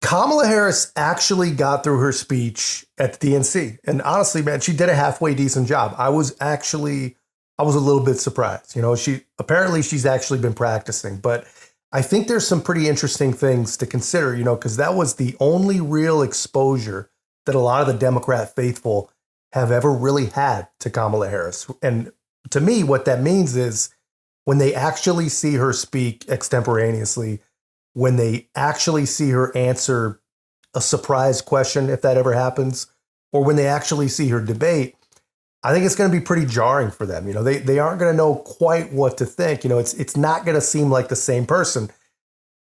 Kamala Harris actually got through her speech at the DNC. And honestly, man, she did a halfway decent job. I was a little bit surprised. You know, she's actually been practicing. But I think there's some pretty interesting things to consider, you know, because that was the only real exposure that a lot of the Democrat faithful have ever really had to Kamala Harris. And to me, what that means is when they actually see her speak extemporaneously, when they actually see her answer a surprise question, if that ever happens, or when they actually see her debate, I think it's going to be pretty jarring for them. You know, they aren't going to know quite what to think. You know, it's not going to seem like the same person.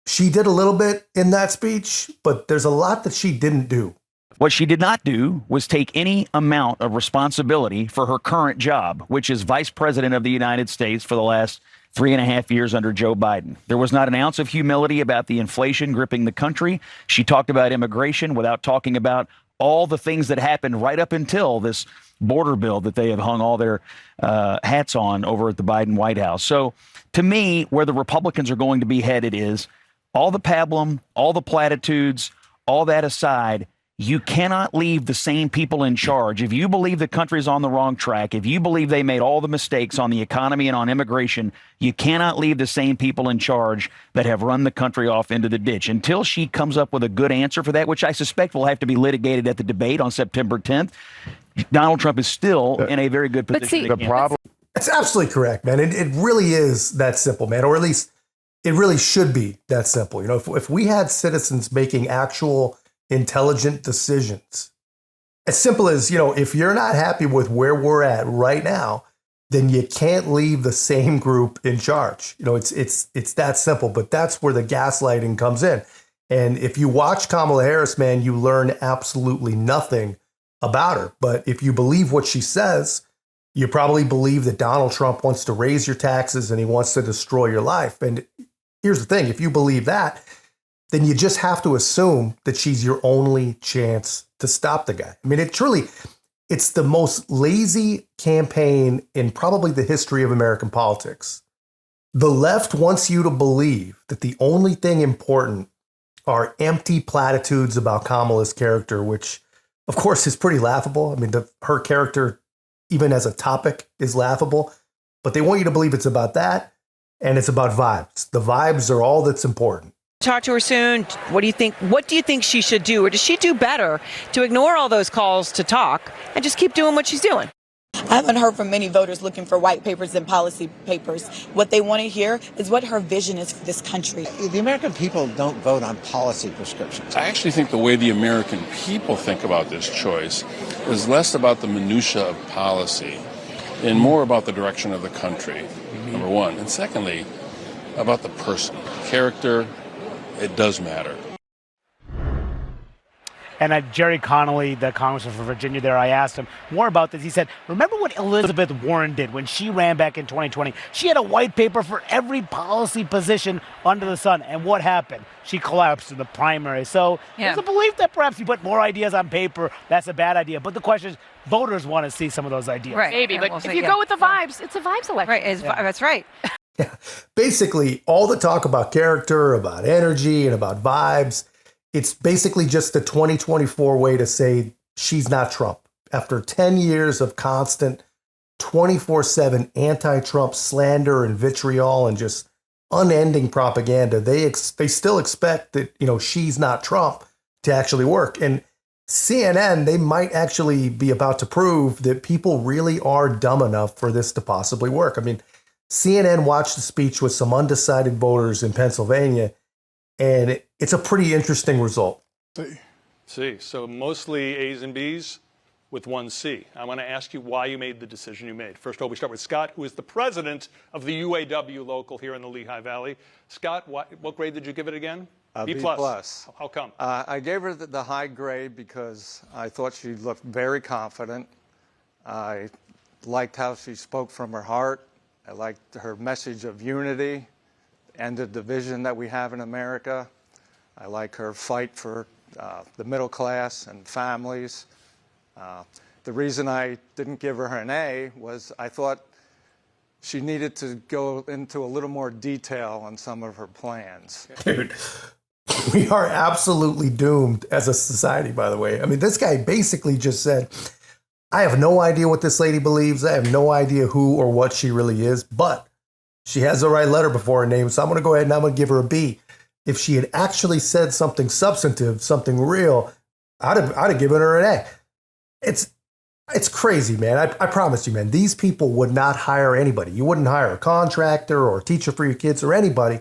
She did a little bit in that speech, but there's a lot that she didn't do. What she did not do was take any amount of responsibility for her current job, which is Vice President of the United States for the last 3.5 years under Joe Biden. There was not an ounce of humility about the inflation gripping the country. She talked about immigration without talking about all the things that happened right up until this border bill that they have hung all their hats on over at the Biden White House. So to me, where the Republicans are going to be headed is all the pablum, all the platitudes, all that aside, you cannot leave the same people in charge. If you believe the country's on the wrong track, if you believe they made all the mistakes on the economy and on immigration, you cannot leave the same people in charge that have run the country off into the ditch. Until she comes up with a good answer for that, which I suspect will have to be litigated at the debate on September 10th, Donald Trump is still in a very good position. The problem. That's absolutely correct, man. It really is that simple, man, or at least it really should be that simple. You know, if we had citizens making actual intelligent decisions, as simple as, you know, if you're not happy with where we're at right now, then you can't leave the same group in charge. You know, it's that simple, but that's where the gaslighting comes in. And if you watch Kamala Harris, man, you learn absolutely nothing about her. But if you believe what she says, you probably believe that Donald Trump wants to raise your taxes and he wants to destroy your life. And here's the thing, if you believe that, then you just have to assume that she's your only chance to stop the guy. I mean, it's the most lazy campaign in probably the history of American politics. The left wants you to believe that the only thing important are empty platitudes about Kamala's character, which, of course, is pretty laughable. I mean, her character, even as a topic, is laughable. But they want you to believe it's about that, and it's about vibes. The vibes are all that's important. Talk to her soon. What do you think? What do you think she should do? Or does she do better to ignore all those calls to talk and just keep doing what she's doing? I haven't heard from many voters looking for white papers and policy papers. What they want to hear is what her vision is for this country. The American people don't vote on policy prescriptions. I actually think the way the American people think about this choice is less about the minutia of policy and more about the direction of the country, number one. And secondly, about the person. Character, it does matter. And Jerry Connolly, the congressman from Virginia there, I asked him more about this. He said, remember what Elizabeth Warren did when she ran back in 2020? She had a white paper for every policy position under the sun. And what happened? She collapsed in the primary. So there's a belief that perhaps you put more ideas on paper, that's a bad idea. But the question is, voters want to see some of those ideas. Right. Maybe, but if you go with the vibes, it's a vibes election. Right. That's right. Yeah. Basically, all the talk about character, about energy, and about vibes, it's basically just the 2024 way to say she's not Trump. After 10 years of constant 24/7 anti-Trump slander and vitriol and just unending propaganda, they still expect that, you know, she's not Trump to actually work. And CNN, they might actually be about to prove that people really are dumb enough for this to possibly work. I mean, CNN watched the speech with some undecided voters in Pennsylvania, and it's a pretty interesting result. C. So mostly A's and B's with one C. I want to ask you why you made the decision you made. First of all, we start with Scott, who is the president of the UAW local here in the Lehigh Valley. Scott, what grade did you give it again? B plus. How come? I gave her the high grade because I thought she looked very confident. I liked how she spoke from her heart. I liked her message of unity and the division that we have in America. I like her fight for the middle class and families. The reason I didn't give her an A was I thought she needed to go into a little more detail on some of her plans. Dude, We are absolutely doomed as a society, by the way. I mean, this guy basically just said, I have no idea what this lady believes. I have no idea who or what she really is, but she has the right letter before her name, so I'm going to go ahead and I'm going to give her a B. If she had actually said something substantive, something real, I'd have given her an A. It's crazy, man. I promise you, man. These people would not hire anybody. You wouldn't hire a contractor or a teacher for your kids or anybody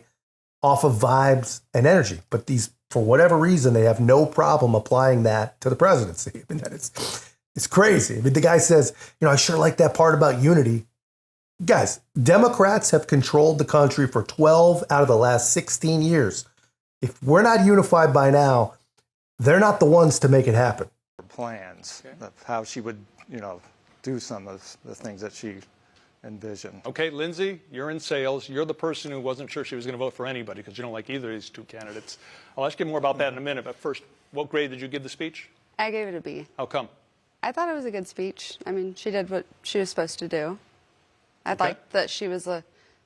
off of vibes and energy. But these, for whatever reason, they have no problem applying that to the presidency. I mean, it's crazy. I mean, the guy says, I sure like that part about unity. Guys, Democrats have controlled the country for 12 out of the last 16 years. If we're not unified by now, they're not the ones to make it happen. Plans of how she would, do some of the things that she envisioned. Okay, Lindsay, you're in sales. You're the person who wasn't sure she was going to vote for anybody because you don't like either of these two candidates. I'll ask you more about that in a minute. But first, what grade did you give the speech? I gave it a B. How come? I thought it was a good speech. I mean, she did what she was supposed to do. I liked that she was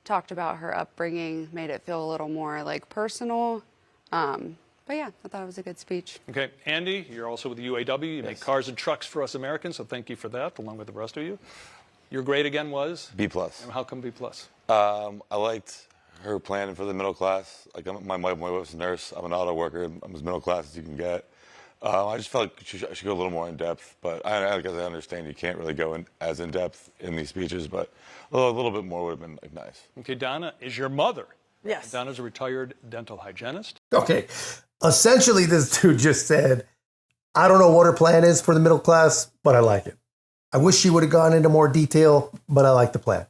talked about her upbringing, made it feel a little more personal. But yeah, I thought it was a good speech. Okay, Andy, you're also with the UAW. You make cars and trucks for us Americans, so thank you for that, along with the rest of you. Your grade again was? B+. And how come B+? I liked her plan for the middle class. My wife's a nurse. I'm an auto worker. I'm as middle class as you can get. I just felt like she should go a little more in depth, but I guess I understand you can't really go as in depth in these speeches, but a little bit more would have been nice. Okay, Donna is your mother. Yes. Donna's a retired dental hygienist. Okay. Essentially, this dude just said, I don't know what her plan is for the middle class, but I like it. I wish she would have gone into more detail, but I like the plan.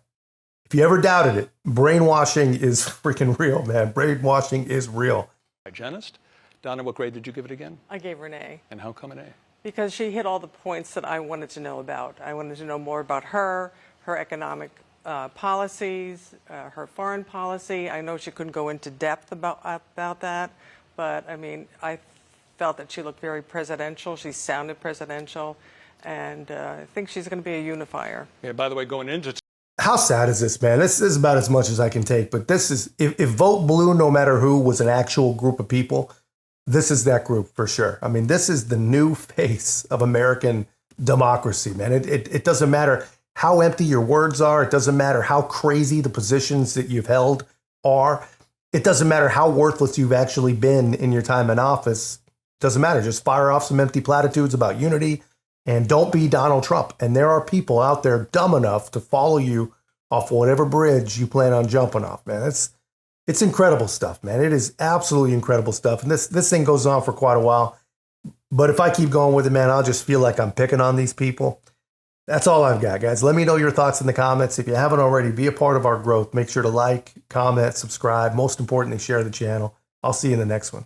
If you ever doubted it, brainwashing is freaking real, man. Brainwashing is real. Hygienist. Donna, what grade did you give it again? I gave her an A. And how come an A? Because she hit all the points that I wanted to know about. I wanted to know more about her economic policies, her foreign policy. I know she couldn't go into depth about that, but I mean, I felt that she looked very presidential. She sounded presidential, and I think she's going to be a unifier. Yeah, by the way, going into... How sad is this, man? This is about as much as I can take, but this is, if Vote Blue, no matter who, was an actual group of people, this is that group for sure. I mean, this is the new face of American democracy, man. It doesn't matter how empty your words are. It doesn't matter how crazy the positions that you've held are. It doesn't matter how worthless you've actually been in your time in office. It doesn't matter. Just fire off some empty platitudes about unity and don't be Donald Trump. And there are people out there dumb enough to follow you off whatever bridge you plan on jumping off, man. It's incredible stuff, man. It is absolutely incredible stuff. And this thing goes on for quite a while. But if I keep going with it, man, I'll just feel like I'm picking on these people. That's all I've got, guys. Let me know your thoughts in the comments. If you haven't already, be a part of our growth. Make sure to like, comment, subscribe. Most importantly, share the channel. I'll see you in the next one.